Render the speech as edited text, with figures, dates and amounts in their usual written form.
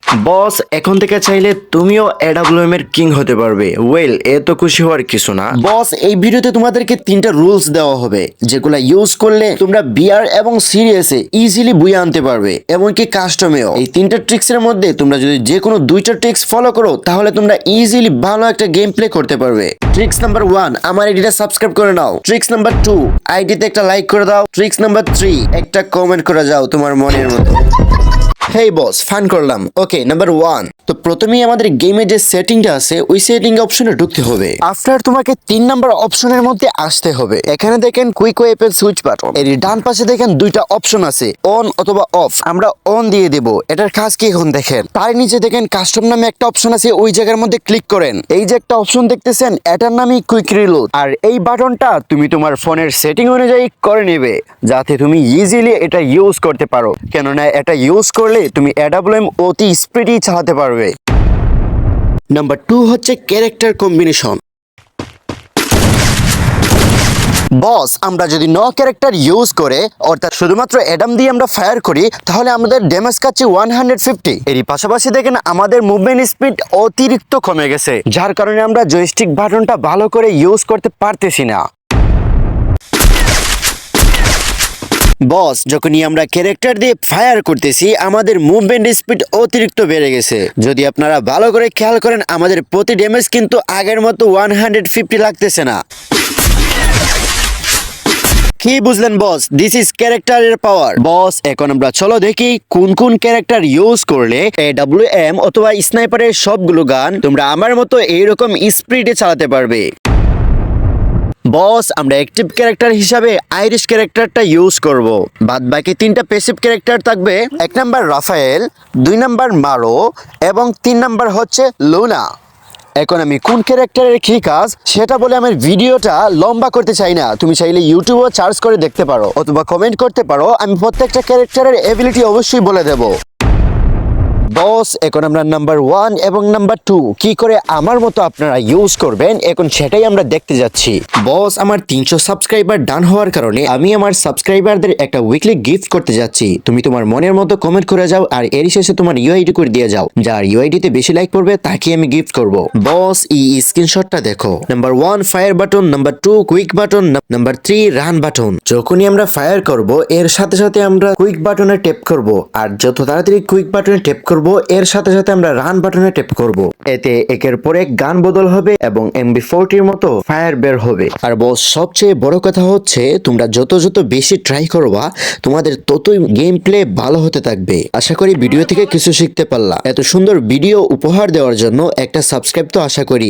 বস এখন থেকে চাইলে তুমিও এডাব্লিউএম এর কিং হতে পারবে। ওয়েল, এ তো খুশি হওয়ার কিছু না। বস, এই ভিডিওতে তোমাদেরকে 3টা রুলস দেওয়া হবে, যেগুলো ইউজ করলে তোমরা বিআর এবং সিরিয়াসে ইজিলি বুয়ে আনতে পারবে, এমনকি কাস্টমেও। এই 3টা ট্রিক্সের মধ্যে তোমরা যদি যে কোনো 2টা ট্রিক্স ফলো করো, তাহলে তোমরা ইজিলি ভালো একটা গেম প্লে করতে পারবে। ট্রিক্স নাম্বার 1, আমার আইডিটা সাবস্ক্রাইব করে নাও। ট্রিক্স নাম্বার 2, আইডিতে একটা লাইক করে দাও। ট্রিক্স নাম্বার 3, একটা কমেন্ট করে যাও তোমার মনের মতো। হেই বস, ফান করলাম। ওকে, নাম্বার 1, তো প্রথমেই আমাদের গেমের যে সেটিংটা আছে ওই সেটিং অপশনে ঢুকতে হবে। আফটার তোমাকে 3 নাম্বার অপশনের মধ্যে আসতে হবে। এখানে দেখেন কুইক ওয়েপেন সুইচ বাটন, এর ডান পাশে দেখেন 2টা অপশন আছে, অন অথবা অফ। আমরা অন দিয়ে দেব। এটার কাজ কি এখন দেখেন। তার নিচে দেখেন কাস্টম নামে একটা অপশন আছে, ওই জায়গার মধ্যে ক্লিক করেন। এই যে একটা অপশন দেখতেছেন, এটার নামই কুইক রিলোড। আর এই বাটনটা তুমি তোমার ফোনের সেটিং অনুযায়ী করে নেবে, যাতে তুমি ইজিলি এটা ইউজ করতে পারো। কেননা এটা ইউজ করলে তুমি এডাব্লিউএম অতি স্পিডি চালাতে পারবে। নাম্বার 2 হচ্ছে ক্যারেক্টার কম্বিনেশন। বস, আমরা যদি ন ক্যারেক্টার ইউজ করে অর্থাৎ শুধুমাত্র অ্যাডাম দিয়ে আমরা ফায়ার করি, তাহলে আমাদের ড্যামেজ কাছে 150। এরই পাশাপাশি দেখেন আমাদের মুভমেন্ট স্পিড অতিরিক্ত কমে গেছে, যার কারণে আমরা জয়স্টিক বাটনটা ভালো করে ইউজ করতে পারতেছি না। বস, যখনই আমরা ক্যারেক্টার দিয়ে ফায়ার করতেছি, আমাদের মুভমেন্ট স্পিড অতিরিক্ত বেড়ে গেছে। যদি আপনারা ভালো করে খেয়াল করেন, আমাদের প্রতি ড্যামেজ কিন্তু আগের মতো 150 লাগতেছে না। কি বুঝলেন বস? দিস ইজ ক্যারেক্টারের পাওয়ার। বস, এখন আমরা চলো দেখি কোন কোন ক্যারেক্টার ইউজ করলে এডাব্লিউএম অথবা স্নাইপারের সবগুলো গান তোমরা আমার মতো এইরকম স্পিডে চালাতে পারবে। বস, আমরা অ্যাক্টিভ ক্যারেক্টার হিসাবে আইরিশ ক্যারেক্টারটা ইউজ করব। বাদ বাকি 3টা প্যাসিভ ক্যারেক্টার থাকবে। 1 নাম্বার রাফায়েল, 2 নাম্বার মারো এবং 3 নাম্বার হচ্ছে লুনা। এখন আমি কোন ক্যারেক্টারের কি কাজ সেটা বলে আমার ভিডিওটা লম্বা করতে চাই না। তুমি চাইলে ইউটিউবে সার্চ করে দেখতে পারো অথবা কমেন্ট করতে পারো, আমি প্রত্যেকটা ক্যারেক্টারের এবিলিটি অবশ্যই বলে দেব। বস, এখন আমরা নাম্বার 1 এবং নাম্বার 2 কি করে আমার মতো আপনারা ইউজ করবেন, এখন সেটাই আমরা দেখতে যাচ্ছি। বস, আমার 300 সাবস্ক্রাইবার ডান হওয়ার কারণে আমি আমার সাবস্ক্রাইবারদের একটা উইকলি গিফট করতে যাচ্ছি। তুমি তোমার মনের মতো কমেন্ট করে যাও, আর এর শেষে তোমার ইউআইডি করে দিয়ে যাও। যার ইউআইডিতে বেশি লাইক পড়বে তাকে আমি গিফট করব। বস, এই স্ক্রিনশটটা দেখো। Number 1 fire button, number 2 quick button, number 3 run button. যখনই আমরা ফায়ার করব, এর সাথে সাথে আমরা কুইক বাটনে ট্যাপ করব, আর যত তাড়াতাড়ি কুইক বাটনে ট্যাপ করব, এর সাথে সাথে আমরা রান বাটনে ট্যাপ করব। এতে একের পর এক গান বদল হবে এবং MB40 মতো ফায়ার বের হবে। আর বস, সবচেয়ে বড় কথা হচ্ছে তোমরা যত বেশি ট্রাই করবা, তোমাদের ততই গেম প্লে ভালো হতে থাকবে। আশা করি ভিডিও থেকে কিছু শিখতে পারলা। এত সুন্দর ভিডিও উপহার দেওয়ার জন্য একটা সাবস্ক্রাইব তো আশা করি